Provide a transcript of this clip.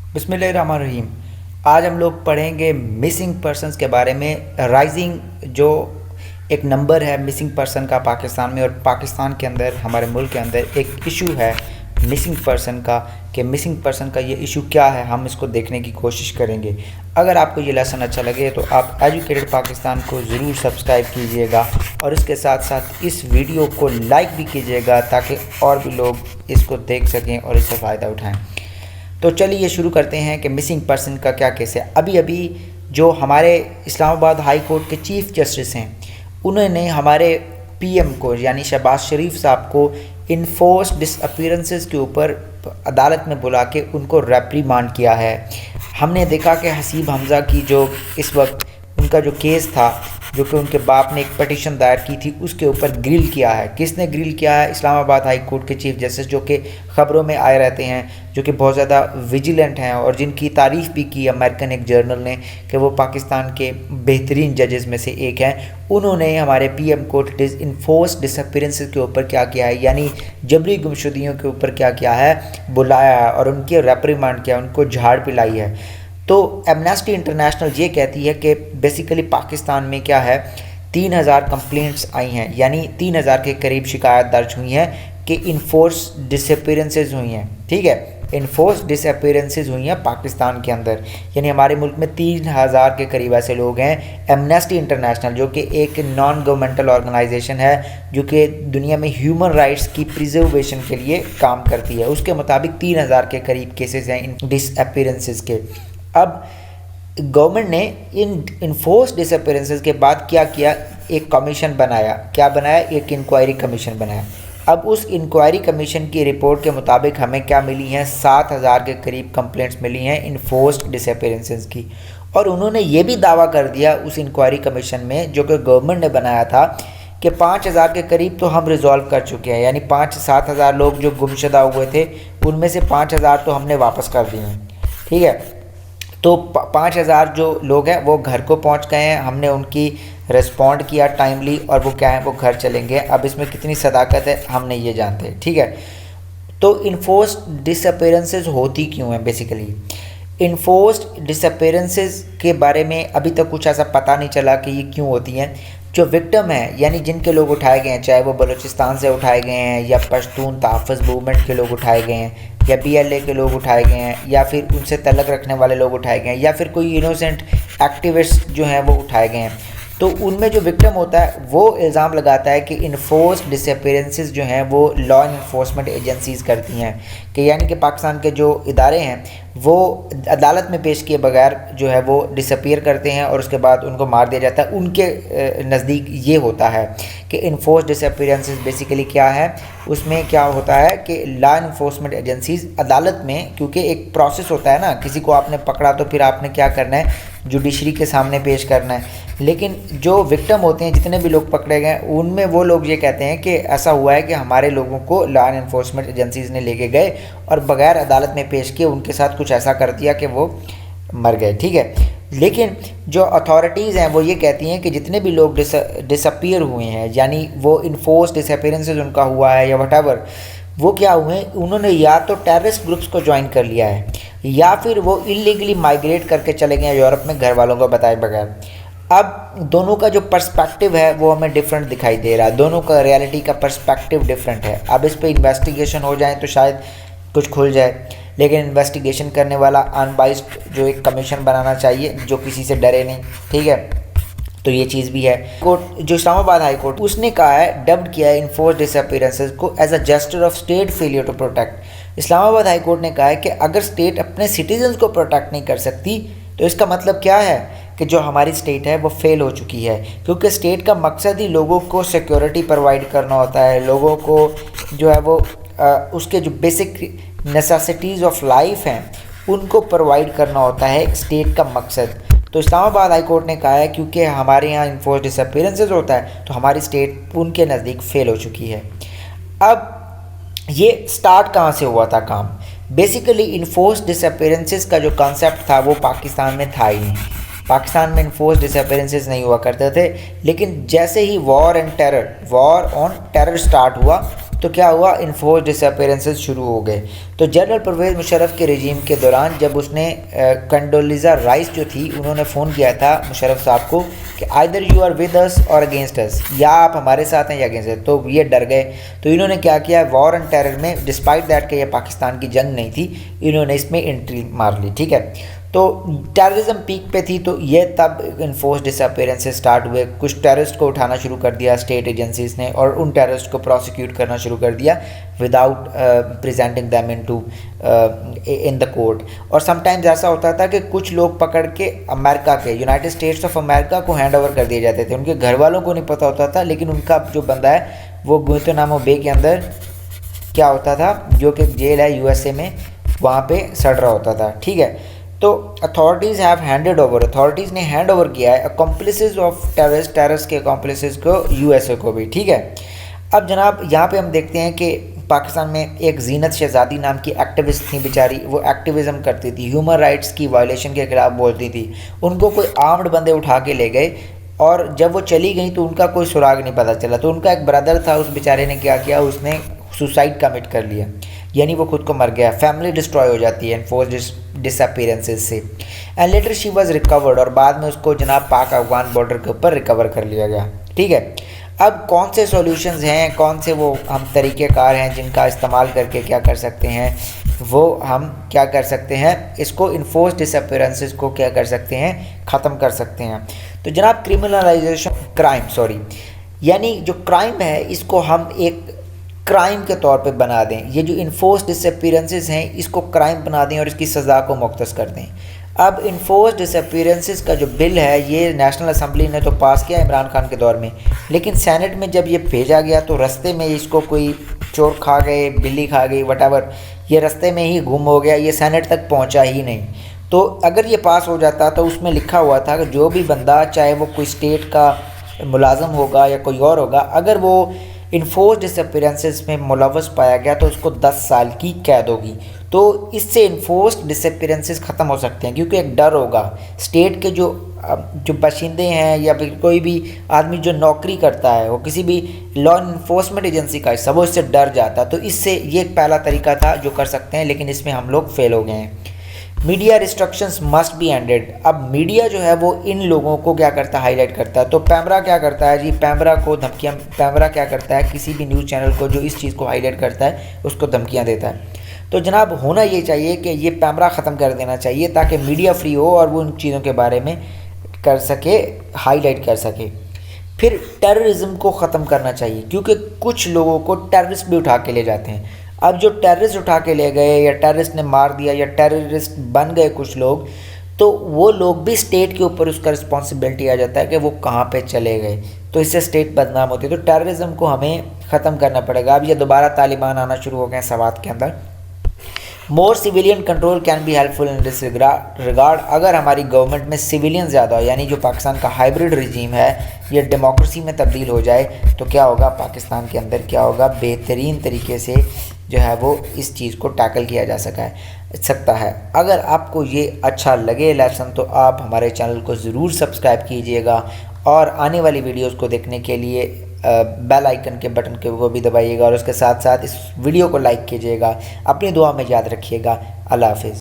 बिस्मिल्लाहिर्रहमानिर्रहीम। आज हम लोग पढ़ेंगे मिसिंग पर्सन्स के बारे में। राइजिंग जो एक नंबर है मिसिंग पर्सन का पाकिस्तान में, और पाकिस्तान के अंदर हमारे मुल्क के अंदर एक इशू है मिसिंग पर्सन का, कि मिसिंग पर्सन का ये इशू क्या है, हम इसको देखने की कोशिश करेंगे। अगर आपको ये लेसन अच्छा लगे तो आप एजुकेटेड पाकिस्तान को ज़रूर सब्सक्राइब कीजिएगा और इसके साथ साथ इस वीडियो को लाइक भी कीजिएगा ताकि और भी लोग इसको देख सकें और इससे फ़ायदा उठाएँ। तो चलिए शुरू करते हैं कि मिसिंग पर्सन का क्या केस है। अभी अभी जो हमारे इस्लामाबाद हाई कोर्ट के चीफ़ जस्टिस हैं, उन्होंने हमारे पीएम को यानी शहबाज शरीफ साहब को इन्फोर्स डिसअपीयरेंसेस के ऊपर अदालत में बुला के उनको रेप्रीमांड किया है। हमने देखा कि हसीब हमज़ा की जो इस वक्त उनका जो केस था, जो कि उनके बाप ने एक पटिशन दायर की थी, उसके ऊपर ग्रिल किया है। किसने ग्रिल किया है? इस्लामाबाद हाई कोर्ट के चीफ़ जस्टिस, जो कि ख़बरों में आए रहते हैं, जो कि बहुत ज़्यादा विजिलेंट हैं और जिनकी तारीफ़ भी की अमेरिकन एक जर्नल ने कि वो पाकिस्तान के बेहतरीन जजेस में से एक हैं। उन्होंने हमारे पीएम को इन्फोर्स डिसअपीयरेंसेस के ऊपर क्या किया है, यानी जबरी गुमशुदगियों के ऊपर क्या किया है, बुलाया है और उनकी रेप्रीमांड किया, उनको झाड़ पिलाई है। तो एमनेस्टी इंटरनेशनल ये कहती है कि बेसिकली पाकिस्तान में क्या है, 3000 कंप्लेंट्स आई हैं, यानी 3000 के करीब शिकायत दर्ज हुई हैं कि इन्फोर्स डिसअपीयरेंसेस हुई हैं। ठीक है, इन्फोर्स डिसअपीयरेंसेस हुई हैं पाकिस्तान के अंदर, यानी हमारे मुल्क में 3000 के करीब ऐसे लोग हैं। एमनेस्टी इंटरनेशनल जो कि एक नॉन गवर्नमेंटल ऑर्गेनाइजेशन है, जो कि दुनिया में ह्यूमन राइट्स की प्रिजर्वेशन के लिए काम करती है, उसके मुताबिक 3000 के करीब केसेस हैं इन डिसअपीयरेंसेस के। अब गवर्नमेंट ने इन इन्फोर्स डिसअपीयरेंसेस के बाद क्या किया, एक कमीशन बनाया। क्या बनाया? एक इंक्वायरी कमीशन बनाया। अब उस इंक्वायरी कमीशन की रिपोर्ट के मुताबिक हमें क्या मिली हैं, 7000 के करीब कंप्लेंट्स मिली हैं इन्फोर्स डिसअपीयरेंसेस की। और उन्होंने ये भी दावा कर दिया उस इंक्वायरी कमीशन में, जो कि गवर्नमेंट ने बनाया था, कि 5000 के करीब तो हम रिजॉल्व कर चुके हैं, यानी 5-7 लोग जो गुमशुदा हुए थे उनमें से 5000 तो हमने वापस कर दिए हैं। ठीक है, तो 5000 जो लोग हैं वो घर को पहुंच गए हैं, हमने उनकी रिस्पॉन्ड किया टाइमली, और वो क्या है, वो घर चलेंगे। अब इसमें कितनी सदाकत है हम नहीं ये जानते। ठीक है, तो इन्फोर्स डिसअपीयरेंसेस होती क्यों हैं? बेसिकली इन्फोर्स डिसअपीयरेंसेस के बारे में अभी तक कुछ ऐसा पता नहीं चला कि ये क्यों होती हैं। जो विक्टिम है, यानी जिनके लोग उठाए गए हैं, चाहे वो बलूचिस्तान से उठाए गए हैं या पश्तून तहफ़्फ़ुज़ मूवमेंट के लोग उठाए गए हैं या BLA के लोग उठाए गए हैं या फिर उनसे तल्लक रखने वाले लोग उठाए गए हैं या फिर कोई इनोसेंट एक्टिविस्ट जो हैं वो उठाए गए हैं, तो उनमें जो विक्टिम होता है वो इल्ज़ाम लगाता है कि इन्फोर्स डिसअपीयरेंसेस जो हैं वो लॉ इन्फोर्समेंट एजेंसीज़ करती हैं, कि यानी कि पाकिस्तान के जो इदारे हैं वो अदालत में पेश किए बगैर जो है वो डिसअपीयर करते हैं और उसके बाद उनको मार दिया जाता है। उनके नज़दीक ये होता है कि इन्फोर्स डिसअपीयरेंसेस बेसिकली क्या है, उसमें क्या होता है कि लॉ इन्फोर्समेंट एजेंसीज़ अदालत में, क्योंकि एक प्रोसेस होता है ना, किसी को आपने पकड़ा तो फिर आपने क्या करना है, जुडिशरी के सामने पेश करना है। लेकिन जो विक्टिम होते हैं, जितने भी लोग पकड़े गए, उनमें वो लोग ये कहते हैं कि ऐसा हुआ है कि हमारे लोगों को लॉ इन्फोर्समेंट एजेंसीज़ ने लेके गए और बगैर अदालत में पेश किए उनके साथ कुछ ऐसा कर दिया कि वो मर गए। ठीक है, लेकिन जो अथॉरिटीज़ हैं वो ये कहती हैं कि जितने भी लोग डिसअपीयर हुए हैं, यानी वो इन्फोर्स डिसअपीयरेंसेस उनका हुआ है या वटएवर, वो क्या हुए, उन्होंने या तो टेररिस्ट ग्रुप्स को ज्वाइन कर लिया है या फिर वो इलीगली माइग्रेट करके चले गए हैं यूरोप में घर वालों को बताए बगैर। अब दोनों का जो पर्सपेक्टिव है वो हमें डिफरेंट दिखाई दे रहा है, दोनों का रियलिटी का पर्सपेक्टिव डिफरेंट है। अब इस पर इन्वेस्टिगेशन हो जाए तो शायद कुछ खुल जाए, लेकिन इन्वेस्टिगेशन करने वाला अनबाइस्ड जो एक कमीशन बनाना चाहिए जो किसी से डरे नहीं। ठीक है, तो ये चीज़ भी है। कोर्ट जो इस्लामाबाद हाई कोर्ट, उसने कहा है, डब्ड किया है इन्फोर्स डिसअपीयरेंसेस को as a gesture of state failure to protect. Islamabad high court ने कहा है कि अगर स्टेट अपने सिटीजन्स को प्रोटेक्ट नहीं कर सकती तो इसका मतलब क्या है कि जो हमारी स्टेट है वो फेल हो चुकी है, क्योंकि स्टेट का मकसद ही लोगों को सिक्योरिटी प्रोवाइड करना होता है, लोगों को जो है वो उसके जो बेसिक नेसेसिटीज़ ऑफ लाइफ हैं उनको प्रोवाइड करना होता है स्टेट का मकसद। तो इस्लामाबाद हाई कोर्ट ने कहा है क्योंकि हमारे यहाँ इन्फोर्स डिसअपीयरेंसेस होता है तो हमारी स्टेट उनके नज़दीक फ़ेल हो चुकी है। अब ये स्टार्ट कहाँ से हुआ था काम? बेसिकली इन्फोर्स डिसअपीयरेंसेस का जो कॉन्सेप्ट था वो पाकिस्तान में था ही नहीं। पाकिस्तान में इन्फोर्स डिसअपीयरेंसेस नहीं हुआ करते थे, लेकिन जैसे ही वॉर ऑन टेरर स्टार्ट हुआ तो क्या हुआ, इन्फोर्स डिसअपीयरेंसेस शुरू हो गए। तो जनरल परवेज़ मुशर्रफ के रजीम के दौरान जब उसने कंडोलिज़ा राइस जो थी, उन्होंने फ़ोन किया था मुशर्रफ साहब को कि either you are with us or against अस, या आप हमारे साथ हैं या अगेंस्ट अस। तो ये डर गए। तो इन्होंने क्या किया, वॉर एंड टेरर में डिस्पाइट दैट कि ये पाकिस्तान की जंग नहीं थी, इन्होंने इसमें एंट्री मार ली। ठीक है, तो टेररिज्म पीक पे थी। तो ये तब इन्फोर्स डिसअपीयरेंसेस स्टार्ट हुए। कुछ टेररिस्ट को उठाना शुरू कर दिया स्टेट एजेंसीज ने, और उन टेररिस्ट को प्रोसिक्यूट करना शुरू कर दिया without presenting them in the court. और समटाइम्स ऐसा होता था कि कुछ लोग पकड़ के अमेरिका के, यूनाइटेड स्टेट्स ऑफ अमेरिका को हैंड ओवर कर दिए जाते थे। उनके घर वालों को नहीं पता होता था, लेकिन उनका जो बंदा है वो गुआंतानामो बे के अंदर क्या होता था, जो कि जेल है यूएसए में, वहाँ पे सड़ रहा होता था। ठीक है, तो authorities have handed over, authorities ने हैंड ओवर किया है अकम्प्लिसेस ऑफ टेररिस्ट के अकम्प्लिसेस को यूएसए को भी। ठीक है, अब जनाब यहाँ पे हम देखते हैं कि पाकिस्तान में एक जीनत शहजादी नाम की एक्टिविस्ट थी बेचारी। वो एक्टिविज़म करती थी, ह्यूमन राइट्स की वायलेशन के खिलाफ बोलती थी। उनको कोई आर्म्ड बंदे उठा के ले गए, और जब वो चली गई तो उनका कोई सुराग नहीं पता चला। तो उनका एक ब्रदर था, उस बेचारे ने क्या किया, उसने सुसाइड कमिट कर लिया, यानी वो खुद को मर गया। फैमिली डिस्ट्रॉय हो जाती है इन्फोर्स डिसअपीयरेंसेस से। And later she was recovered, और बाद में उसको जनाब पाक अफगान बॉर्डर के ऊपर रिकवर कर लिया गया। ठीक है, अब कौन से सॉल्यूशंस हैं, कौन से वो हम तरीक़ेकार हैं जिनका इस्तेमाल करके क्या कर सकते हैं, वो हम क्या कर सकते हैं, इसको इन्फोर्स डिसअपीयरेंसेस को क्या कर सकते हैं, ख़त्म कर सकते हैं। तो जनाब क्राइम यानी जो क्राइम है इसको हम एक क्राइम के तौर पे बना दें। ये जो इन्फोर्स डिसअपीयरेंसेस हैं इसको क्राइम बना दें और इसकी सज़ा को मुख्तस कर दें। अब इन्फोर्स डिसअपीयरेंसेस का जो बिल है ये नेशनल असम्बली ने तो पास किया इमरान खान के दौर में, लेकिन सेनेट में जब ये भेजा गया तो रास्ते में इसको कोई चोर खा गए, बिल्ली खा गई, वटएवर, ये रास्ते में ही गुम हो गया, ये सेनेट तक पहुंचा ही नहीं। तो अगर ये पास हो जाता तो उसमें लिखा हुआ था कि जो भी बंदा, चाहे वो कोई स्टेट का मुलाजम होगा या कोई और होगा, अगर वो इन्फोर्स डिसअपीयरेंसेस में मुलव्वस पाया गया तो उसको 10 साल की कैद होगी। तो इससे इन्फोर्स डिसअपीयरेंसेस ख़त्म हो सकते हैं, क्योंकि एक डर होगा स्टेट के जो बाशिंदे हैं या फिर कोई भी आदमी जो नौकरी करता है, वो किसी भी लॉ इन्फोर्समेंट एजेंसी का हिस्सा, वो इससे डर जाता। तो इससे ये एक पहला तरीका था जो कर सकते हैं, लेकिन इसमें हम लोग फेल हो गए हैं। Media restrictions must be ended. अब मीडिया जो है वो इन लोगों को क्या करता है, हाईलाइट करता है। तो पैमरा क्या करता है जी, पैमरा क्या करता है, किसी भी न्यूज़ चैनल को जो इस चीज़ को हाईलाइट करता है उसको धमकियां देता है। तो जनाब होना ये चाहिए कि ये पैमरा ख़त्म कर देना चाहिए ताकि मीडिया फ्री हो और वो उन चीज़ों के बारे में कर सके, हाईलाइट कर सके। फिर टेररिज्म को ख़त्म करना चाहिए, क्योंकि कुछ लोगों को टेररिस्ट भी उठा के ले जाते हैं। अब जो टेररिस्ट उठा के ले गए या टेररिस्ट ने मार दिया या टेररिस्ट बन गए कुछ लोग, तो वो लोग भी स्टेट के ऊपर उसका रिस्पॉन्सिबिलिटी आ जाता है कि वो कहाँ पे चले गए, तो इससे स्टेट बदनाम होती है। तो टेररिज्म को हमें ख़त्म करना पड़ेगा। अब ये दोबारा तालिबान आना शुरू हो गए सवात के अंदर। More civilian control can be helpful in this regard. अगर हमारी गवर्नमेंट में सिविलियन ज़्यादा हो, यानी जो पाकिस्तान का हाइब्रिड रिजीम है ये डेमोक्रेसी में तब्दील हो जाए, तो क्या होगा, पाकिस्तान के अंदर क्या होगा, बेहतरीन तरीके से जो है वो इस चीज़ को टैकल किया जा सकता है। अगर आपको ये अच्छा लगे लेसन तो आप हमारे चैनल को ज़रूर सब्सक्राइब कीजिएगा, और आने वाली वीडियोज़ को देखने के लिए बेल आइकन के बटन को भी दबाइएगा, और उसके साथ साथ इस वीडियो को लाइक कीजिएगा। अपनी दुआ में याद रखिएगा। अल्लाह हाफिज़।